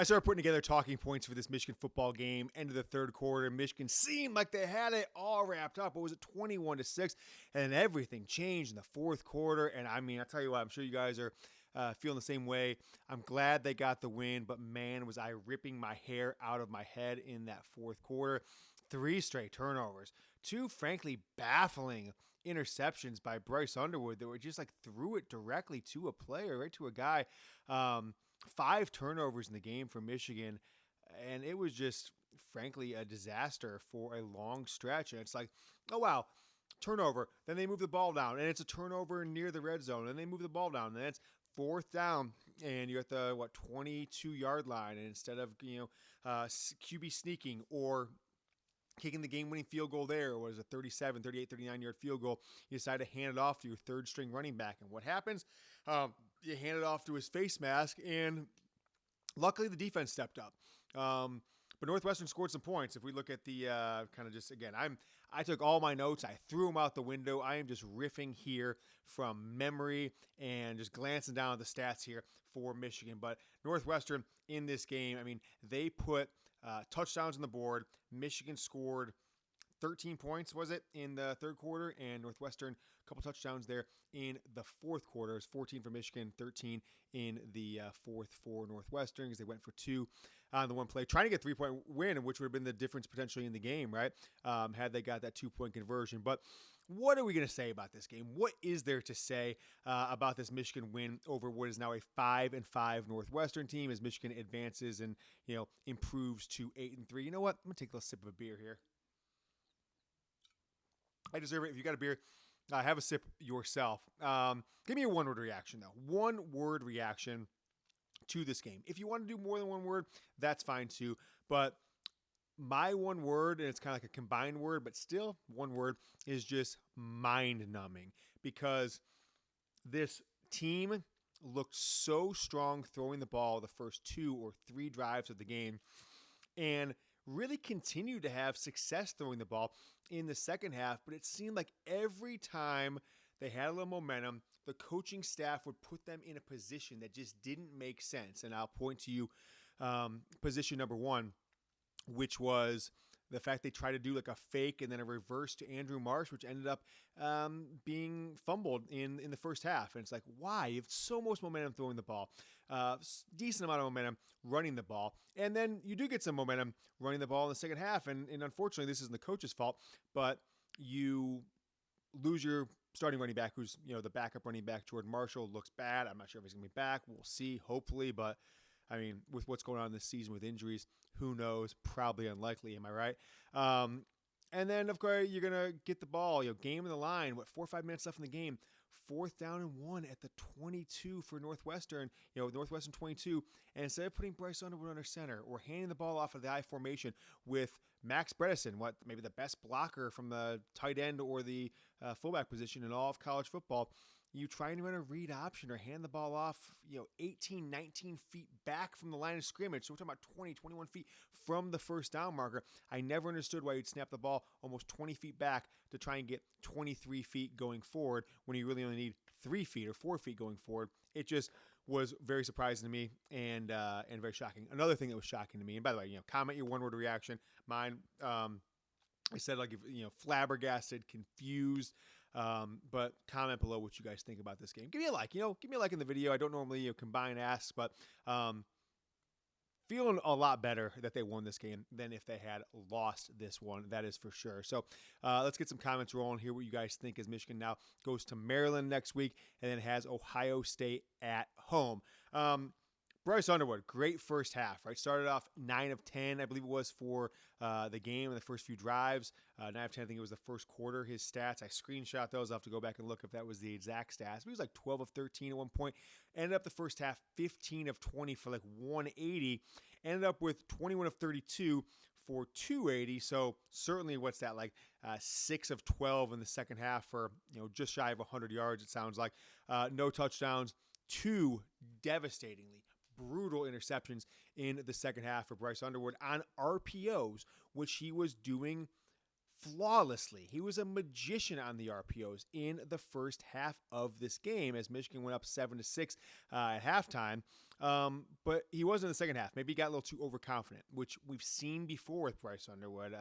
I started putting together talking points for this Michigan football game. End of the third quarter, Michigan seemed like they had it all wrapped up. What was it, 21-6? And then everything changed in the fourth quarter. And I mean, I'll tell you what, I'm sure you guys are feeling the same way. I'm glad they got the win, but man, was I ripping my hair out of my head in that fourth quarter. 3 straight turnovers. 2, frankly, baffling interceptions by Bryce Underwood that were just like threw it directly to a player, right to a guy. 5 turnovers in the game for Michigan, and it was just, frankly, a disaster for a long stretch. And it's like, oh, wow, turnover. Then they move the ball down, and it's a turnover near the red zone. And they move the ball down, and then it's fourth down, and you're at the, 22-yard line. And instead of, QB sneaking or kicking the game-winning field goal there, or was a 37, 38, 39-yard field goal, you decide to hand it off to your third-string running back. And what happens? You hand it off to his face mask, and luckily the defense stepped up. But Northwestern scored some points. If we look at the kind of just, again, I took all my notes. I threw them out the window. I am just riffing here from memory and just glancing down at the stats here for Michigan. But Northwestern in this game, I mean, they put touchdowns on the board. Michigan scored 13 points, was it, in the third quarter, and Northwestern, a couple touchdowns there in the fourth quarter. It was 14 for Michigan, 13 in the fourth for Northwestern, because they went for 2 on the one play, trying to get a 3-point win, which would have been the difference potentially in the game, right, had they got that 2-point conversion. But what are we going to say about this game? What is there to say about this Michigan win over what is now a 5-5 Northwestern team as Michigan advances and, improves to 8-3? You know what? I'm going to take a little sip of a beer here. I deserve it. If you got a beer, have a sip yourself. Give me a one-word reaction, though. One-word reaction to this game. If you want to do more than one word, that's fine, too. But my one word, and it's kind of like a combined word, but still one word, is just mind-numbing. Because this team looked so strong throwing the ball the first 2 or 3 drives of the game, and really continued to have success throwing the ball in the second half, but it seemed like every time they had a little momentum, the coaching staff would put them in a position that just didn't make sense. And I'll point to you position number 1, which was the fact they tried to do like a fake and then a reverse to Andrew Marsh, which ended up being fumbled in the first half. And it's like, why? You have so much momentum throwing the ball, decent amount of momentum running the ball. And then you do get some momentum running the ball in the second half. And unfortunately, this isn't the coach's fault, but you lose your starting running back, who's, the backup running back. Jordan Marshall looks bad. I'm not sure if he's going to be back. We'll see, hopefully, but I mean, with what's going on this season with injuries, who knows? Probably unlikely, am I right? And then, of course, you're going to get the ball, game in the line, 4 or 5 minutes left in the game, 4th down and 1 at the 22 for Northwestern, Northwestern 22. And instead of putting Bryce Underwood under center or handing the ball off of the I formation with Max Bredesen, maybe the best blocker from the tight end or the fullback position in all of college football, you trying to run a read option or hand the ball off, 18, 19 feet back from the line of scrimmage. So we're talking about 20, 21 feet from the first down marker. I never understood why you'd snap the ball almost 20 feet back to try and get 23 feet going forward when you really only need 3 feet or 4 feet going forward. It just was very surprising to me and very shocking. Another thing that was shocking to me, and by the way, comment your one-word reaction. Mine, I said flabbergasted, confused, but comment below what you guys think about this game. Give me a like, give me a like in the video. I don't normally combine asks, but feeling a lot better that they won this game than if they had lost this one. That is for sure. So let's get some comments rolling here. What you guys think as Michigan now goes to Maryland next week and then has Ohio State at home. Bryce Underwood, great first half, right? Started off 9 of 10, I believe it was, for the game in the first few drives. 9 of 10, I think it was the first quarter, his stats. I screenshot those. I'll have to go back and look if that was the exact stats. But he was like 12 of 13 at one point. Ended up the first half 15 of 20 for like 180. Ended up with 21 of 32 for 280. So certainly, what's that, like 6 of 12 in the second half for, just shy of 100 yards, it sounds like. No touchdowns, 2 devastatingly brutal interceptions in the second half for Bryce Underwood on RPOs, which he was doing flawlessly. He was a magician on the RPOs in the first half of this game as Michigan went up 7-6 at halftime. But he was in the second half. Maybe he got a little too overconfident, which we've seen before with Bryce Underwood.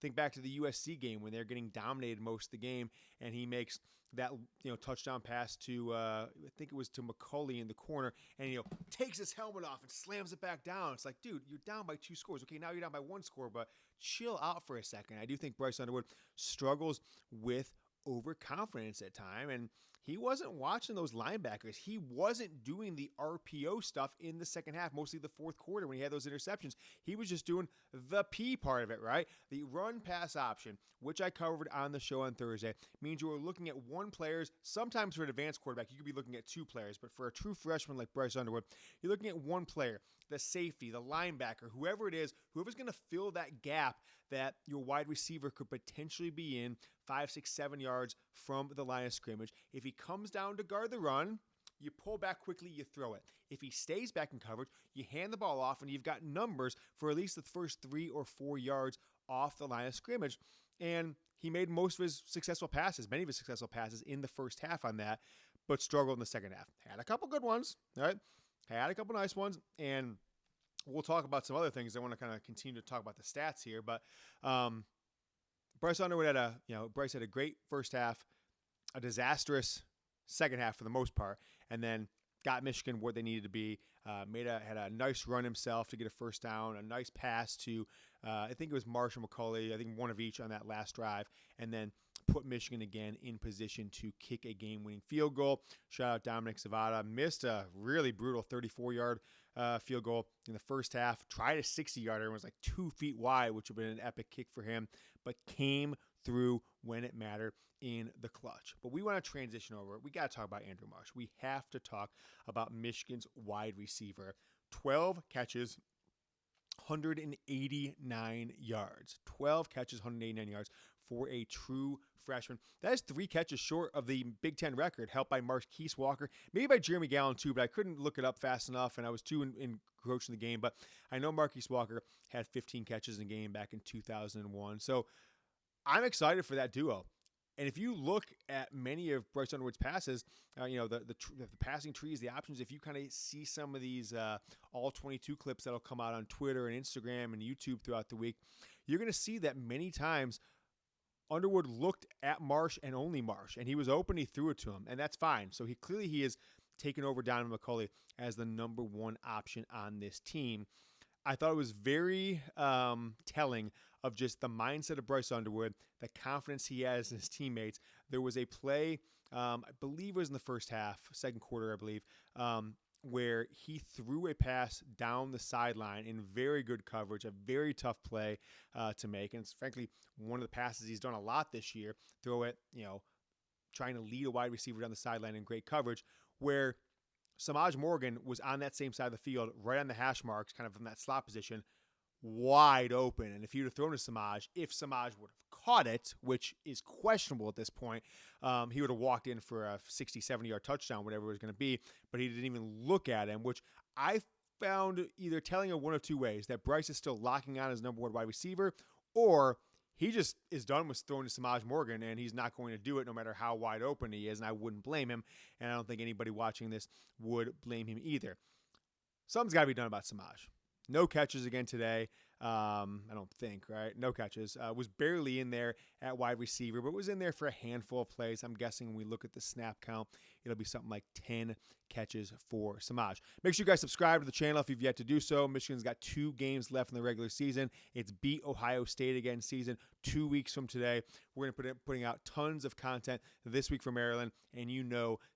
Think back to the USC game when they're getting dominated most of the game, and he makes that touchdown pass to I think it was to McCulley in the corner, and takes his helmet off and slams it back down. It's like, dude, you're down by 2 scores. Okay, now you're down by 1 score, but chill out for a second. I do think Bryce Underwood struggles with overconfidence at time, and he wasn't watching those linebackers. He wasn't doing the RPO stuff in the second half, mostly the fourth quarter when he had those interceptions. He was just doing the P part of it, right? The run pass option, which I covered on the show on Thursday, means you are looking at one player. Sometimes for an advanced quarterback, you could be looking at 2 players, but for a true freshman like Bryce Underwood, you're looking at one player, the safety, the linebacker, whoever it is, whoever's going to fill that gap that your wide receiver could potentially be in 5, 6, 7 yards from the line of scrimmage. If he comes down to guard the run, you pull back quickly, you throw it. If he stays back in coverage, you hand the ball off, and you've got numbers for at least the first 3 or 4 yards off the line of scrimmage. And he made most of his successful passes, many of his successful passes in the first half on that, but struggled in the second half. Had a couple good ones, all right? Had a couple nice ones, and we'll talk about some other things. I want to kind of continue to talk about the stats here, but Bryce Underwood Bryce had a great first half, a disastrous second half for the most part, and then got Michigan where they needed to be. Had a nice run himself to get a first down, a nice pass to I think it was Marsh and McCulley, I think one of each on that last drive, and then put Michigan again in position to kick a game-winning field goal. Shout out Dominic Zvada. Missed a really brutal 34-yard field goal in the first half. Tried a 60-yarder and was like 2 feet wide, which would have been an epic kick for him, but came through when it mattered in the clutch. But we want to transition over. We got to talk about Andrew Marsh. We have to talk about Michigan's wide receiver. 12 catches, 189 yards. 12 catches, 189 yards for a true freshman. That is 3 catches short of the Big Ten record, helped by Marquise Walker, maybe by Jeremy Gallen too, but I couldn't look it up fast enough, and I was too engrossed in the game. But I know Marquise Walker had 15 catches in a game back in 2001. So I'm excited for that duo. And if you look at many of Bryce Underwood's passes, the passing trees, the options, if you kind of see some of these all 22 clips that'll come out on Twitter and Instagram and YouTube throughout the week, you're going to see that many times Underwood looked at Marsh and only Marsh, and he was open, he threw it to him, and that's fine. So he is taken over Donovan McCulley as the number 1 option on this team. I thought it was very telling of just the mindset of Bryce Underwood, the confidence he has in his teammates. There was a play, I believe it was in the first half, second quarter, I believe, where he threw a pass down the sideline in very good coverage, a very tough play to make. And it's frankly one of the passes he's done a lot this year. Throw it, trying to lead a wide receiver down the sideline in great coverage, where Samaj Morgan was on that same side of the field, right on the hash marks, kind of from that slot position, wide open. And if he would have thrown to Samaj, if Samaj would have caught it, which is questionable at this point, he would have walked in for a 60, 70-yard touchdown, whatever it was going to be, but he didn't even look at him, which I found either telling in one of 2 ways, that Bryce is still locking on his number 1 wide receiver, or he just is done with throwing to Samaj Morgan, and he's not going to do it no matter how wide open he is, and I wouldn't blame him, and I don't think anybody watching this would blame him either. Something's got to be done about Samaj. No catches again today. I don't think, right? No catches. Was barely in there at wide receiver, but was in there for a handful of plays. I'm guessing when we look at the snap count, it'll be something like 10 catches for Samaj. Make sure you guys subscribe to the channel if you've yet to do so. Michigan's got 2 games left in the regular season. It's beat Ohio State again season 2 weeks from today. We're going to putting out tons of content this week for Maryland, and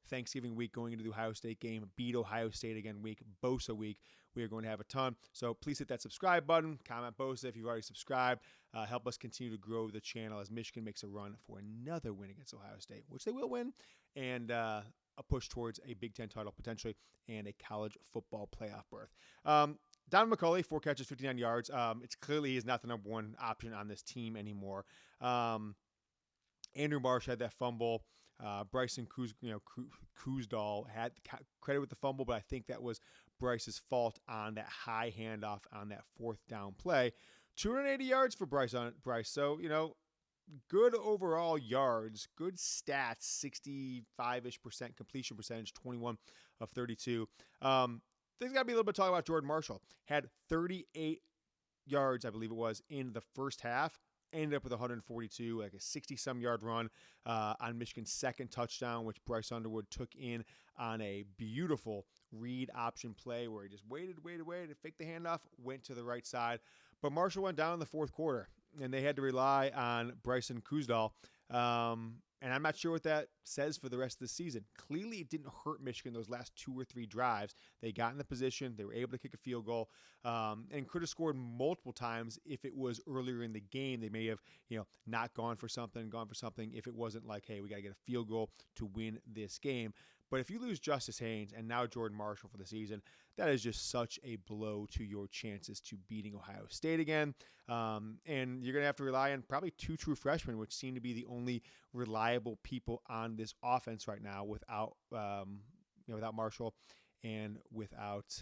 Thanksgiving week going into the Ohio State game, beat Ohio State again week, Bosa week. We are going to have a ton. So please hit that subscribe button. Comment Bosa if you've already subscribed. Help us continue to grow the channel as Michigan makes a run for another win against Ohio State, which they will win, and a push towards a Big Ten title potentially and a college football playoff berth. Donovan McCulley, 4 catches, 59 yards. It's clearly he's not the number 1 option on this team anymore. Andrew Marsh had that fumble. Bryson Kuzdal had credit with the fumble, but I think that was Bryce's fault on that high handoff on that 4th down play. 280 yards for Bryce. So, good overall yards, good stats, 65-ish% completion percentage, 21 of 32. there's got to be a little bit of talk about Jordan Marshall. Had 38 yards, I believe it was, in the first half. Ended up with 142, like a 60-some yard run on Michigan's second touchdown, which Bryce Underwood took in on a beautiful read option play where he just waited, faked the handoff, went to the right side. But Marshall went down in the fourth quarter, and they had to rely on Bryson Kuzdal. And I'm not sure what that says for the rest of the season. Clearly, it didn't hurt Michigan those last 2 or 3 drives. They got in the position. They were able to kick a field goal and could have scored multiple times if it was earlier in the game. They may have, not gone for something if it wasn't like, hey, we got to get a field goal to win this game. But if you lose Justice Haynes and now Jordan Marshall for the season, that is just such a blow to your chances to beating Ohio State again. And you're going to have to rely on probably 2 true freshmen, which seem to be the only reliable people on this offense right now without Marshall and without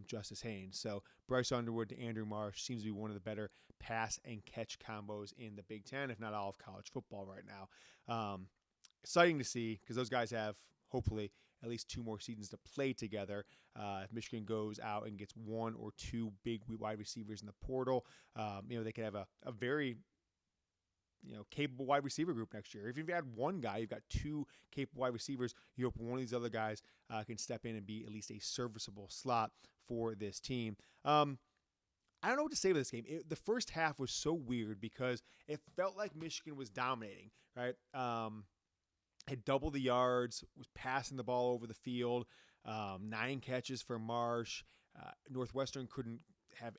Justice Haynes. So Bryce Underwood to Andrew Marsh seems to be one of the better pass and catch combos in the Big Ten, if not all of college football right now. Exciting to see because those guys have hopefully at least 2 more seasons to play together. If Michigan goes out and gets 1 or 2 big wide receivers in the portal, they could have a very capable wide receiver group next year. If you've had 1 guy, you've got 2 capable wide receivers. You hope one of these other guys can step in and be at least a serviceable slot for this team. I don't know what to say about this game. The first half was so weird because it felt like Michigan was dominating, right? Had double the yards, was passing the ball over the field, 9 catches for Marsh. Northwestern couldn't have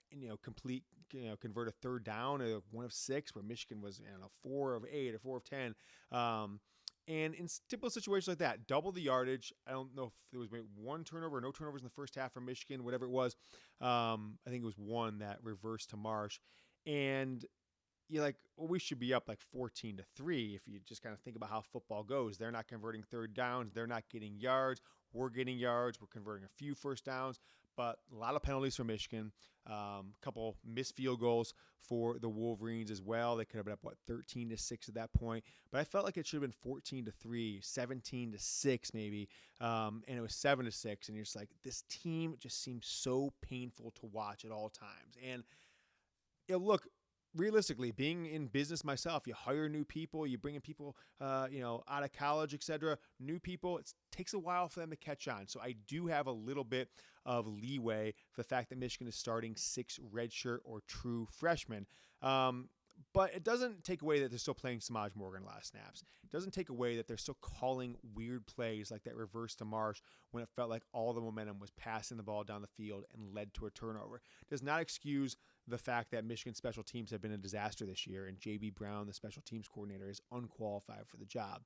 convert a third down, 1 of 6, where Michigan was 4 of 8 or 4 of 10. And in typical situations like that, double the yardage. I don't know if there was maybe 1 turnover or no turnovers in the first half for Michigan, whatever it was. I think it was 1 that reversed to Marsh. And you're like, well, we should be up like 14-3 if you just kind of think about how football goes. They're not converting third downs. They're not getting yards. We're getting yards. We're converting a few first downs, but a lot of penalties for Michigan. A couple missed field goals for the Wolverines as well. They could have been up, 13-6 at that point. But I felt like it should have been 14-3, 17-6 maybe, and it was 7-6. And you're just like, this team just seems so painful to watch at all times. And look, realistically, being in business myself, you hire new people, you bring in people, out of college, etc. New people, it takes a while for them to catch on. So I do have a little bit of leeway for the fact that Michigan is starting 6 redshirt or true freshmen. But it doesn't take away that they're still playing Samaj Morgan last snaps. It doesn't take away that they're still calling weird plays like that reverse to Marsh when it felt like all the momentum was passing the ball down the field and led to a turnover. It does not excuse the fact that Michigan special teams have been a disaster this year, and J.B. Brown, the special teams coordinator, is unqualified for the job.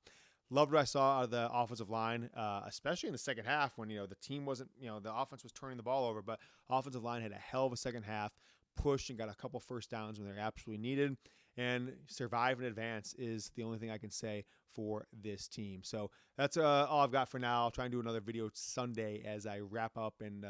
Loved what I saw out of the offensive line, especially in the second half when, the team wasn't, the offense was turning the ball over, but offensive line had a hell of a second half, pushed and got a couple first downs when they're absolutely needed, and survive and advance is the only thing I can say for this team. So that's all I've got for now. I'll try and do another video Sunday as I wrap up and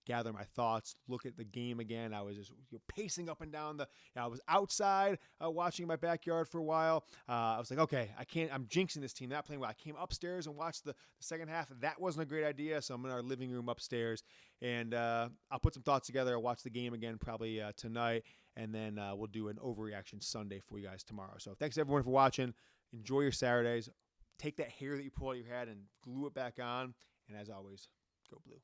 gather my thoughts, look at the game again. I was just pacing up and down I was outside watching in my backyard for a while. I was like, okay, I'm jinxing this team, not playing well. I came upstairs and watched the second half. That wasn't a great idea, so I'm in our living room upstairs, and I'll put some thoughts together. I'll watch the game again probably tonight, and then we'll do an overreaction Sunday for you guys tomorrow. So thanks everyone for watching. Enjoy your Saturdays. Take that hair that you pull out of your head and glue it back on. And as always, go blue.